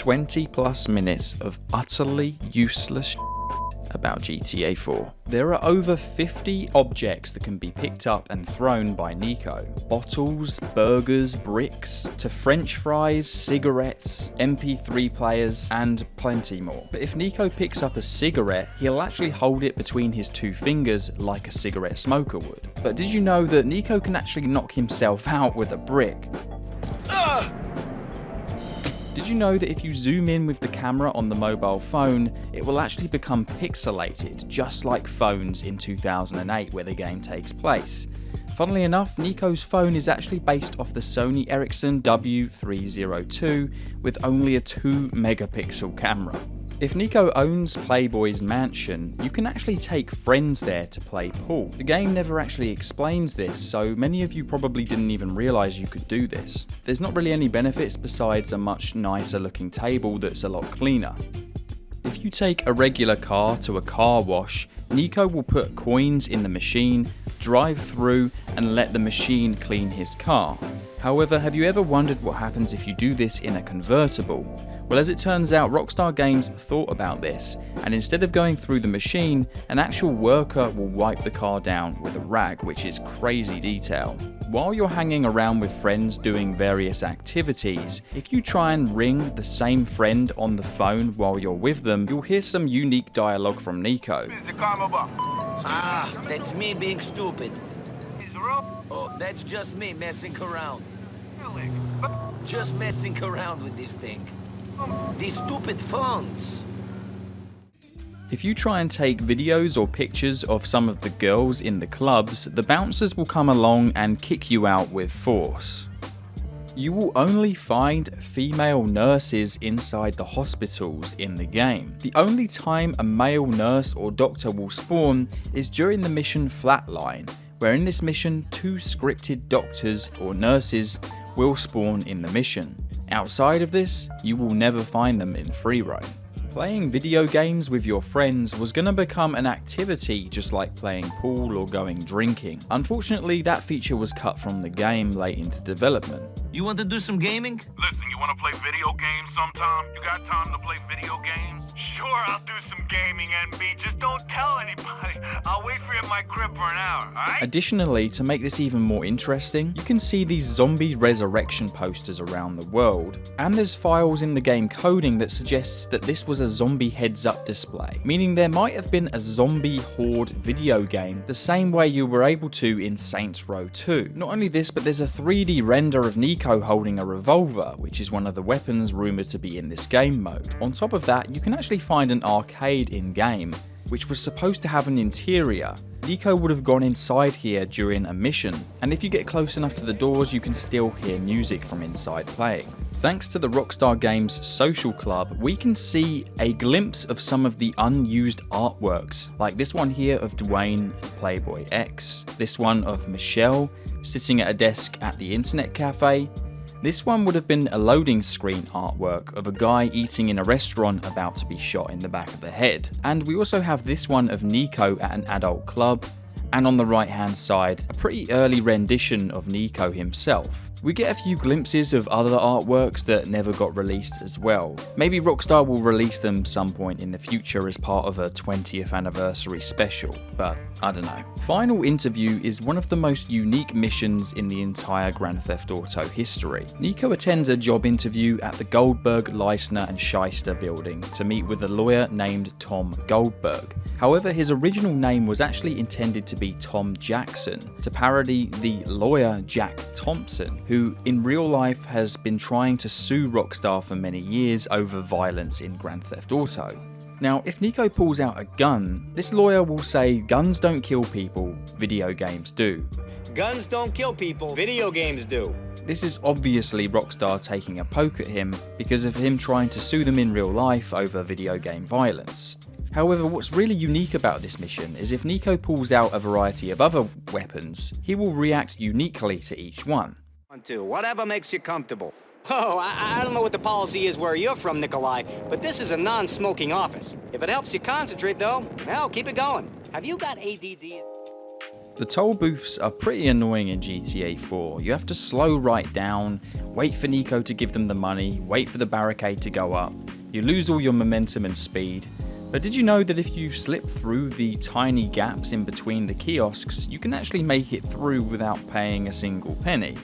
20 plus minutes of utterly useless about GTA 4. There are over 50 objects that can be picked up and thrown by Nico. Bottles, burgers, bricks, to French fries, cigarettes, MP3 players, and plenty more. But if Nico picks up a cigarette, he'll actually hold it between his two fingers like a cigarette smoker would. But did you know that Nico can actually knock himself out with a brick? Did you know that if you zoom in with the camera on the mobile phone, it will actually become pixelated, just like phones in 2008 where the game takes place? Funnily enough, Nico's phone is actually based off the Sony Ericsson W302 with only a 2 megapixel camera. If Nico owns Playboy's mansion, you can actually take friends there to play pool. The game never actually explains this, so many of you probably didn't even realise you could do this. There's not really any benefits besides a much nicer looking table that's a lot cleaner. If you take a regular car to a car wash, Nico will put coins in the machine, drive through, and let the machine clean his car. However, have you ever wondered what happens if you do this in a convertible? Well, as it turns out, Rockstar Games thought about this, and instead of going through the machine, an actual worker will wipe the car down with a rag, which is crazy detail. While you're hanging around with friends doing various activities, if you try and ring the same friend on the phone while you're with them, you'll hear some unique dialogue from Nico. Ah, that's me being stupid. Oh, that's just me messing around. Just messing around with this thing. These stupid phones. If you try and take videos or pictures of some of the girls in the clubs, the bouncers will come along and kick you out with force. You will only find female nurses inside the hospitals in the game. The only time a male nurse or doctor will spawn is during the mission Flatline, where in this mission 2 scripted doctors or nurses will spawn in the mission. Outside of this, you will never find them in free roam. Playing video games with your friends was going to become an activity just like playing pool or going drinking. Unfortunately, that feature was cut from the game late into development. You want to do some gaming? Listen, you want to play video games sometime? You got time to play video games? Sure, I'll do some gaming, NB. Just don't tell anybody. I'll wait for you at my crib for an hour, alright? Additionally, to make this even more interesting, you can see these zombie resurrection posters around the world, and there's files in the game coding that suggests that this was a zombie heads-up display, meaning there might have been a zombie horde video game the same way you were able to in Saints Row 2. Not only this, but there's a 3D render of Nico holding a revolver, which is one of the weapons rumoured to be in this game mode. On top of that, you can actually find an arcade in-game, which was supposed to have an interior. Nico would have gone inside here during a mission, and if you get close enough to the doors, you can still hear music from inside playing. Thanks to the Rockstar Games social club, we can see a glimpse of some of the unused artworks, like this one here of Dwayne and Playboy X, this one of Michelle sitting at a desk at the internet cafe. This one would have been a loading screen artwork of a guy eating in a restaurant about to be shot in the back of the head. And we also have this one of Nico at an adult club, and on the right hand side, a pretty early rendition of Nico himself. We get a few glimpses of other artworks that never got released as well. Maybe Rockstar will release them some point in the future as part of a 20th anniversary special, but I don't know. Final Interview is one of the most unique missions in the entire Grand Theft Auto history. Nico attends a job interview at the Goldberg, Leisner and Shyster building to meet with a lawyer named Tom Goldberg. However, his original name was actually intended to be Tom Jackson, to parody the lawyer Jack Thompson, who in real life has been trying to sue Rockstar for many years over violence in Grand Theft Auto. Now, if Nico pulls out a gun, this lawyer will say guns don't kill people, video games do. Guns don't kill people, video games do. This is obviously Rockstar taking a poke at him because of him trying to sue them in real life over video game violence. However, what's really unique about this mission is if Nico pulls out a variety of other weapons, he will react uniquely to each one. Whatever makes you comfortable. Oh, I don't know what the policy is where you're from, Nikolai, but this is a non-smoking office. If it helps you concentrate, though, well, keep it going. Have you got ADD? The toll booths are pretty annoying in GTA 4. You have to slow right down, wait for Nico to give them the money, wait for the barricade to go up. You lose all your momentum and speed. But did you know that if you slip through the tiny gaps in between the kiosks, you can actually make it through without paying a single penny?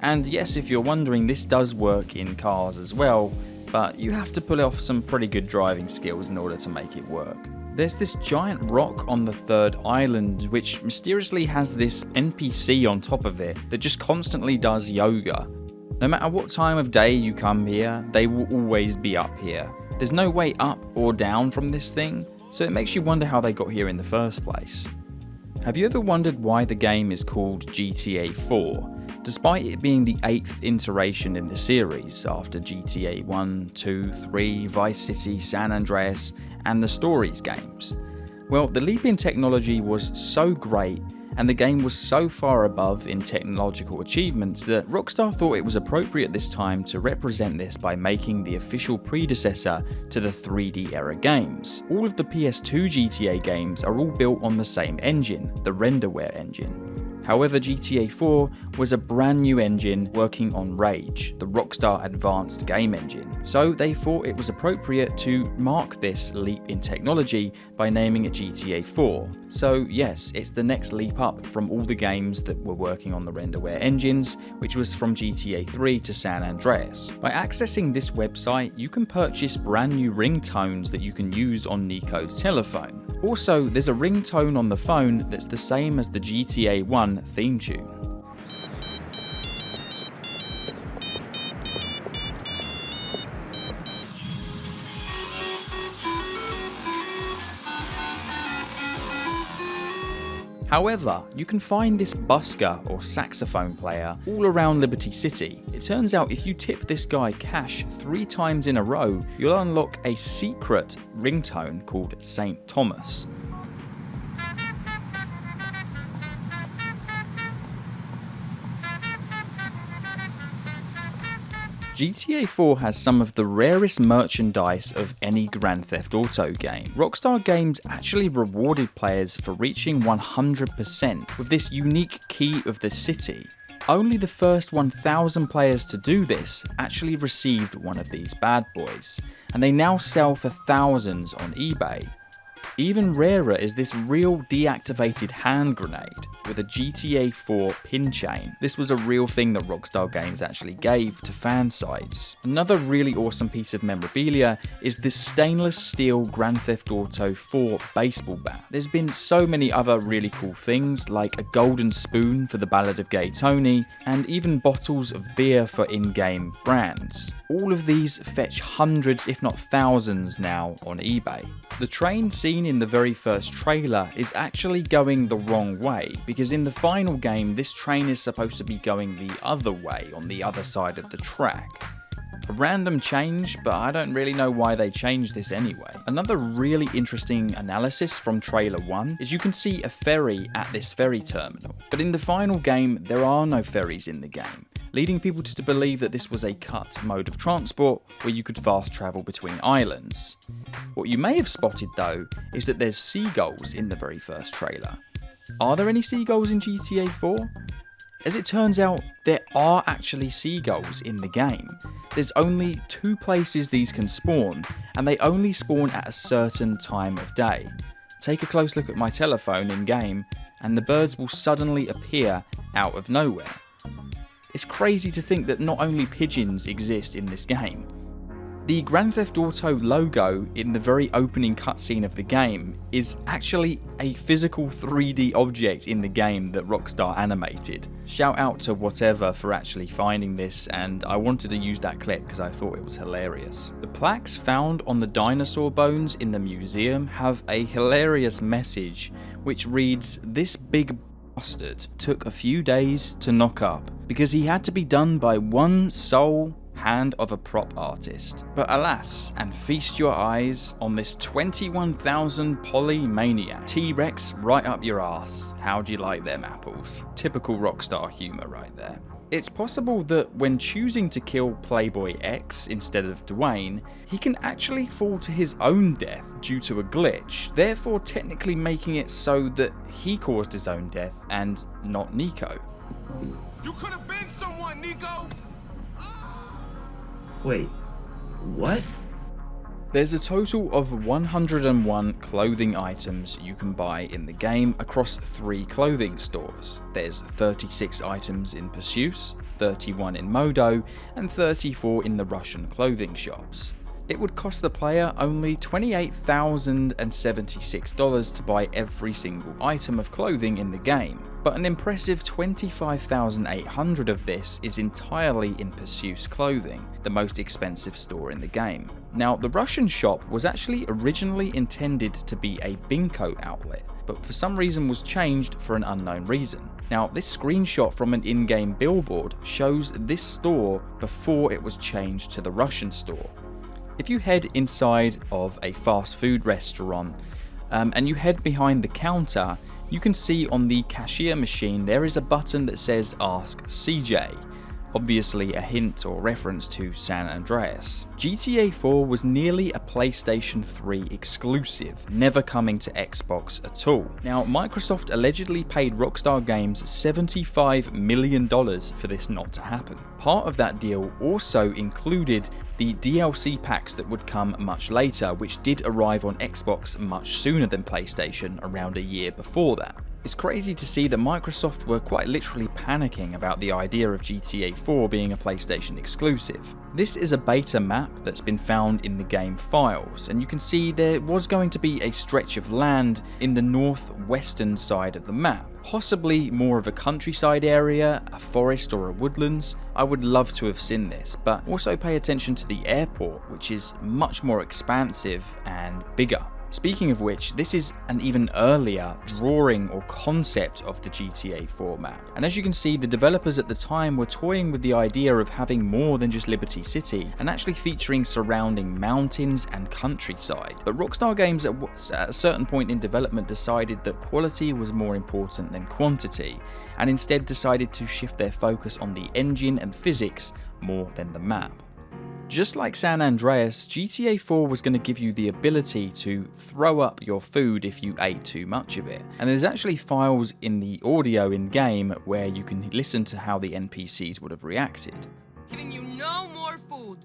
And yes, if you're wondering, this does work in cars as well, but you have to pull off some pretty good driving skills in order to make it work. There's this giant rock on the third island which mysteriously has this NPC on top of it that just constantly does yoga. No matter what time of day you come here, they will always be up here. There's no way up or down from this thing, so it makes you wonder how they got here in the first place. Have you ever wondered why the game is called GTA 4? Despite it being the 8th iteration in the series after GTA 1, 2, 3, Vice City, San Andreas, and the Stories games. Well, the leap in technology was so great, and the game was so far above in technological achievements that Rockstar thought it was appropriate this time to represent this by making the official predecessor to the 3D era games. All of the PS2 GTA games are all built on the same engine, the Renderware engine. However, GTA 4 was a brand new engine working on Rage, the Rockstar Advanced Game Engine, so they thought it was appropriate to mark this leap in technology by naming it GTA 4. So yes, it's the next leap up from all the games that were working on the Renderware engines, which was from GTA 3 to San Andreas. By accessing this website, you can purchase brand new ringtones that you can use on Nico's telephone. Also, there's a ringtone on the phone that's the same as the GTA 1 theme tune. However, you can find this busker or saxophone player all around Liberty City. It turns out if you tip this guy cash 3 times in a row, you'll unlock a secret ringtone called St. Thomas. GTA 4 has some of the rarest merchandise of any Grand Theft Auto game. Rockstar Games actually rewarded players for reaching 100% with this unique key of the city. Only the first 1,000 players to do this actually received one of these bad boys, and they now sell for thousands on eBay. Even rarer is this real deactivated hand grenade with a GTA 4 pin chain. This was a real thing that Rockstar Games actually gave to fan sites. Another really awesome piece of memorabilia is this stainless steel Grand Theft Auto 4 baseball bat. There's been so many other really cool things like a golden spoon for the Ballad of Gay Tony and even bottles of beer for in-game brands. All of these fetch hundreds if not thousands now on eBay. The train scene in the very first trailer is actually going the wrong way, because in the final game this train is supposed to be going the other way on the other side of the track. A random change, but I don't really know why they changed this anyway. Another really interesting analysis from trailer 1 is you can see a ferry at this ferry terminal, but in the final game there are no ferries in the game, leading people to believe that this was a cut mode of transport where you could fast travel between islands. What you may have spotted though is that there's seagulls in the very first trailer. Are there any seagulls in GTA 4? As it turns out, there are actually seagulls in the game. There's only 2 places these can spawn, and they only spawn at a certain time of day. Take a close look at my telephone in game, and the birds will suddenly appear out of nowhere. It's crazy to think that not only pigeons exist in this game. The Grand Theft Auto logo in the very opening cutscene of the game is actually a physical 3D object in the game that Rockstar animated. Shout out to whatever for actually finding this, and I wanted to use that clip because I thought it was hilarious. The plaques found on the dinosaur bones in the museum have a hilarious message which reads, "This big bastard took a few days to knock up because he had to be done by one sole hand of a prop artist. But alas, and feast your eyes on this 21,000 polymaniac. T-Rex right up your ass. How'd you like them apples?" Typical Rockstar humour right there. It's possible that when choosing to kill Playboy X instead of Dwayne, he can actually fall to his own death due to a glitch, therefore technically making it so that he caused his own death and not Nico. You could have been someone, Nico! Wait, what? There's a total of 101 clothing items you can buy in the game across 3 clothing stores. There's 36 items in Perseus, 31 in Modo, and 34 in the Russian clothing shops. It would cost the player only $28,076 to buy every single item of clothing in the game, but an impressive 25,800 of this is entirely in Perseus clothing, the most expensive store in the game. Now, the Russian shop was actually originally intended to be a Binko outlet, but for some reason was changed for an unknown reason. Now, this screenshot from an in-game billboard shows this store before it was changed to the Russian store. If you head inside of a fast food restaurant and you head behind the counter, you can see on the cashier machine there is a button that says Ask CJ. Obviously a hint or reference to San Andreas. GTA 4 was nearly a PlayStation 3 exclusive, never coming to Xbox at all. Now, Microsoft allegedly paid Rockstar Games $75 million for this not to happen. Part of that deal also included the DLC packs that would come much later, which did arrive on Xbox much sooner than PlayStation, around a year before that. It's crazy to see that Microsoft were quite literally panicking about the idea of GTA 4 being a PlayStation exclusive. This is a beta map that's been found in the game files, and you can see there was going to be a stretch of land in the northwestern side of the map. Possibly more of a countryside area, a forest or a woodlands. I would love to have seen this, but also pay attention to the airport, which is much more expansive and bigger. Speaking of which, this is an even earlier drawing or concept of the GTA 4 map. And as you can see, the developers at the time were toying with the idea of having more than just Liberty City, and actually featuring surrounding mountains and countryside. But Rockstar Games at a certain point in development decided that quality was more important than quantity, and instead decided to shift their focus on the engine and physics more than the map. Just like San Andreas, GTA 4 was going to give you the ability to throw up your food if you ate too much of it. And there's actually files in the audio in-game where you can listen to how the NPCs would have reacted. Giving you no more food.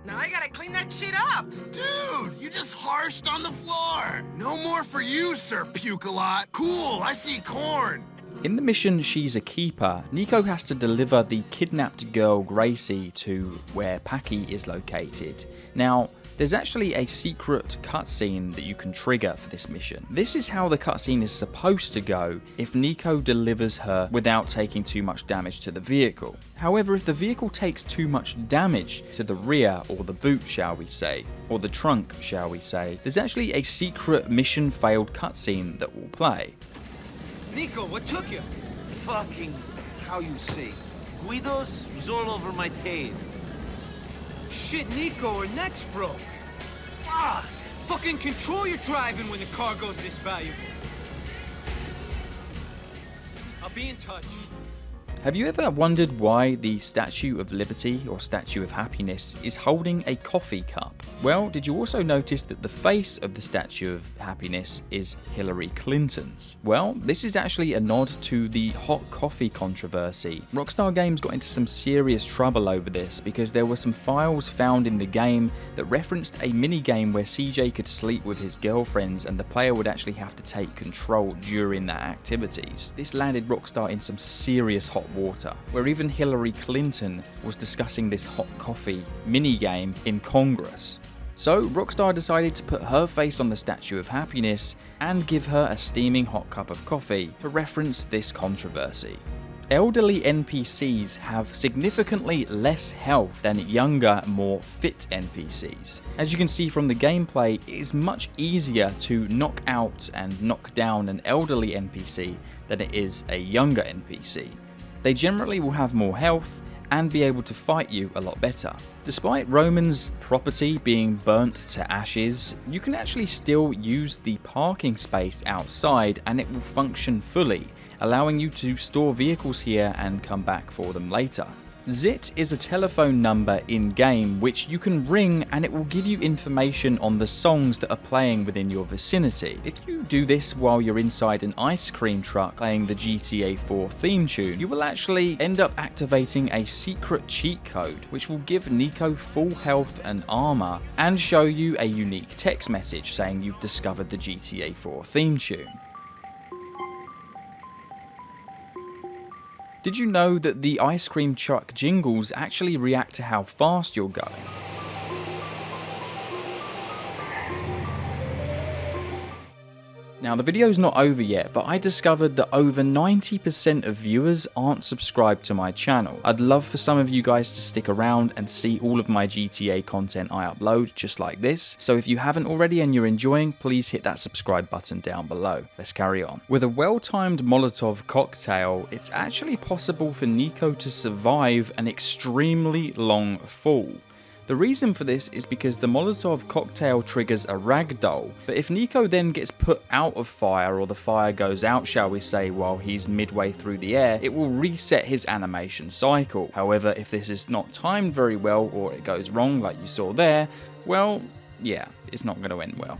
Now I gotta clean that shit up. Dude, you just harshed on the floor. No more for you, Sir Puke-a-Lot. Cool, I see corn. In the mission She's a Keeper, Nico has to deliver the kidnapped girl Gracie to where Paki is located. Now, there's actually a secret cutscene that you can trigger for this mission. This is how the cutscene is supposed to go if Nico delivers her without taking too much damage to the vehicle. However, if the vehicle takes too much damage to the rear, or the boot shall we say, or the trunk shall we say, there's actually a secret mission failed cutscene that will play. Nico, what took you? Fucking, how you say? Guidos was all over my tail. Shit, Nico, her neck's broke. Ah, fucking control your driving when the car goes this valuable. I'll be in touch. Have you ever wondered why the Statue of Liberty or Statue of Happiness is holding a coffee cup? Well, did you also notice that the face of the Statue of Happiness is Hillary Clinton's? Well, this is actually a nod to the hot coffee controversy. Rockstar Games got into some serious trouble over this because there were some files found in the game that referenced a mini-game where CJ could sleep with his girlfriends and the player would actually have to take control during that activities. This landed Rockstar in some serious hot water, where even Hillary Clinton was discussing this hot coffee mini-game in Congress. So Rockstar decided to put her face on the Statue of Happiness and give her a steaming hot cup of coffee to reference this controversy. Elderly NPCs have significantly less health than younger, more fit NPCs. As you can see from the gameplay, it is much easier to knock out and knock down an elderly NPC than it is a younger NPC. They generally will have more health and be able to fight you a lot better. Despite Roman's property being burnt to ashes, you can actually still use the parking space outside and it will function fully, allowing you to store vehicles here and come back for them later. Zit is a telephone number in-game which you can ring and it will give you information on the songs that are playing within your vicinity. If you do this while you're inside an ice cream truck playing the GTA 4 theme tune, you will actually end up activating a secret cheat code which will give Nico full health and armor and show you a unique text message saying you've discovered the GTA 4 theme tune. Did you know that the ice cream truck jingles actually react to how fast you're going? Now the video's not over yet, but I discovered that over 90% of viewers aren't subscribed to my channel. I'd love for some of you guys to stick around and see all of my GTA content I upload just like this. So if you haven't already and you're enjoying, please hit that subscribe button down below. Let's carry on. With a well-timed Molotov cocktail, it's actually possible for Nico to survive an extremely long fall. The reason for this is because the Molotov cocktail triggers a ragdoll, but if Nico then gets put out of fire, or the fire goes out shall we say while he's midway through the air, it will reset his animation cycle. However, if this is not timed very well or it goes wrong like you saw there, well, yeah, it's not going to end well.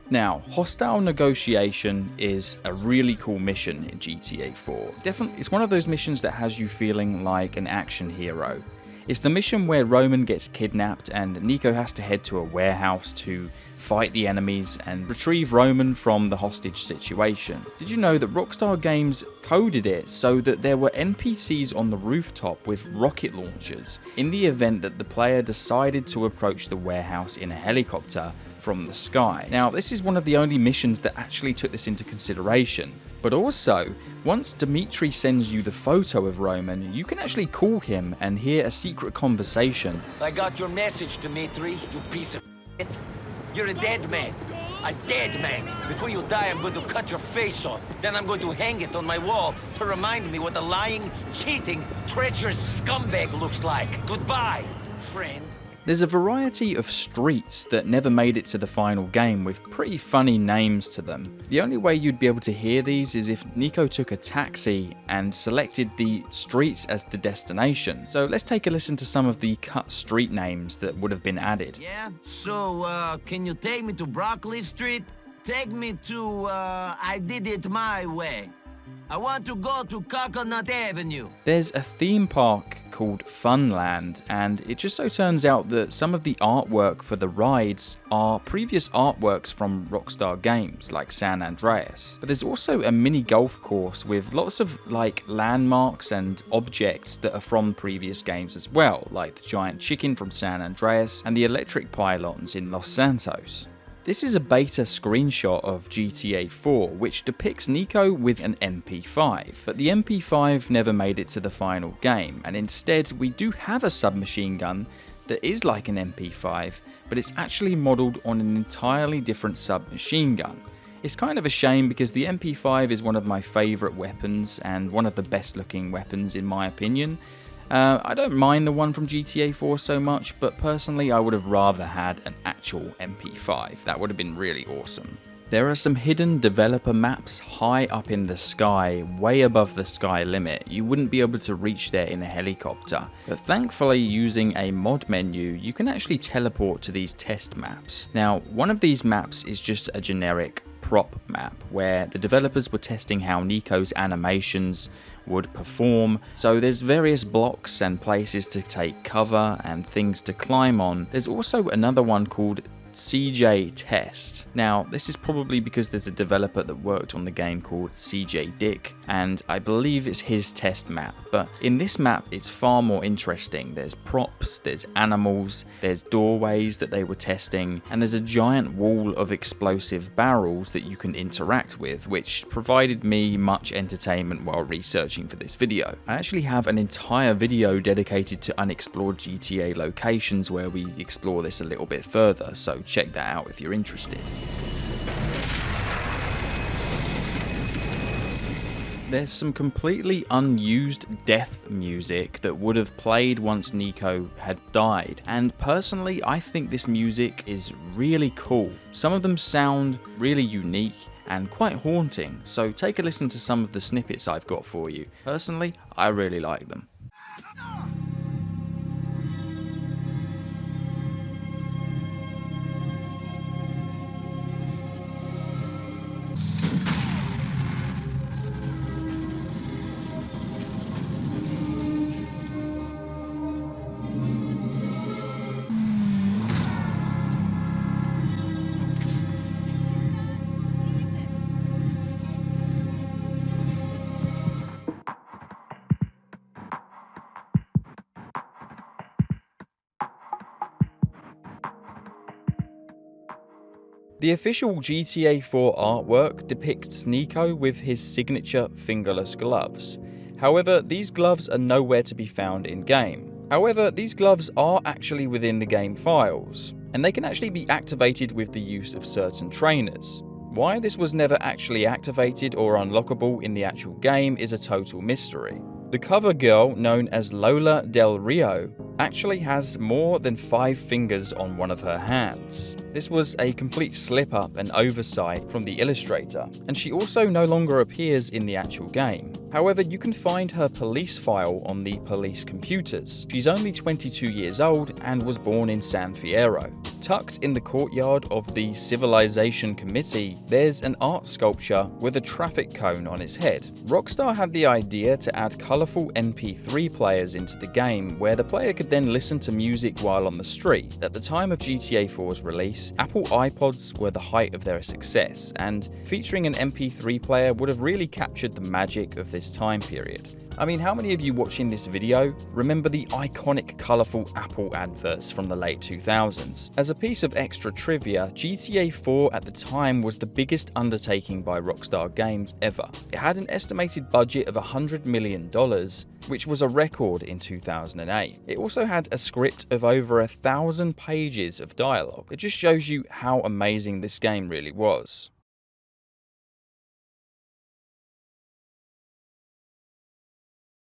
Now, Hostile Negotiation is a really cool mission in GTA 4. Definitely, it's one of those missions that has you feeling like an action hero. It's the mission where Roman gets kidnapped and Nico has to head to a warehouse to fight the enemies and retrieve Roman from the hostage situation. Did you know that Rockstar Games coded it so that there were NPCs on the rooftop with rocket launchers in the event that the player decided to approach the warehouse in a helicopter from the sky? Now, this is one of the only missions that actually took this into consideration. But also, once Dimitri sends you the photo of Roman, you can actually call him and hear a secret conversation. I got your message, Dimitri, you piece of shit. You're a dead man. A dead man. Before you die, I'm going to cut your face off. Then I'm going to hang it on my wall to remind me what a lying, cheating, treacherous scumbag looks like. Goodbye, friend. There's a variety of streets that never made it to the final game with pretty funny names to them. The only way you'd be able to hear these is if Nico took a taxi and selected the streets as the destination. So let's take a listen to some of the cut street names that would have been added. Yeah? So, can you take me to Broccoli Street? Take me to, I did it my way. I want to go to Coconut Avenue. There's a theme park called Funland, and it just so turns out that some of the artwork for the rides are previous artworks from Rockstar Games, like San Andreas. But there's also a mini golf course with lots of like landmarks and objects that are from previous games as well, like the giant chicken from San Andreas and the electric pylons in Los Santos. This is a beta screenshot of GTA 4, which depicts Nico with an MP5, but the MP5 never made it to the final game, and instead we do have a submachine gun that is like an MP5, but it's actually modelled on an entirely different submachine gun. It's kind of a shame because the MP5 is one of my favourite weapons and one of the best looking weapons in my opinion. I don't mind the one from GTA 4 so much, but personally I would have rather had an actual MP5. That would have been really awesome. There are some hidden developer maps high up in the sky, way above the sky limit. You wouldn't be able to reach there in a helicopter. But thankfully, using a mod menu, you can actually teleport to these test maps. Now, one of these maps is just a generic prop map where the developers were testing how Nico's animations would perform. So there's various blocks and places to take cover and things to climb on. There's also another one called CJ Test. Now, this is probably because there's a developer that worked on the game called CJ Dick, and I believe it's his test map. But in this map, it's far more interesting. There's props, there's animals, there's doorways that they were testing, and there's a giant wall of explosive barrels that you can interact with, which provided me much entertainment while researching for this video. I actually have an entire video dedicated to unexplored GTA locations where we explore this a little bit further, so check that out if you're interested. There's some completely unused death music that would have played once Nico had died, and personally I think this music is really cool. Some of them sound really unique and quite haunting, so take a listen to some of the snippets I've got for you. Personally, I really like them. The official GTA 4 artwork depicts Nico with his signature fingerless gloves. However, these gloves are nowhere to be found in-game. However, these gloves are actually within the game files, and they can actually be activated with the use of certain trainers. Why this was never actually activated or unlockable in the actual game is a total mystery. The cover girl, known as Lola Del Rio, actually has more than 5 fingers on one of her hands. This was a complete slip-up and oversight from the illustrator, and she also no longer appears in the actual game. However, you can find her police file on the police computers. She's only 22 years old and was born in San Fierro. Tucked in the courtyard of the Civilization Committee, there's an art sculpture with a traffic cone on its head. Rockstar had the idea to add colourful MP3 players into the game, where the player could then listen to music while on the street. At the time of GTA 4's release, Apple iPods were the height of their success, and featuring an MP3 player would have really captured the magic of this time period. I mean, how many of you watching this video remember the iconic colourful Apple adverts from the late 2000s? As a piece of extra trivia, GTA 4 at the time was the biggest undertaking by Rockstar Games ever. It had an estimated budget of $100 million, which was a record in 2008. It also had a script of over 1,000 pages of dialogue. It just shows you how amazing this game really was.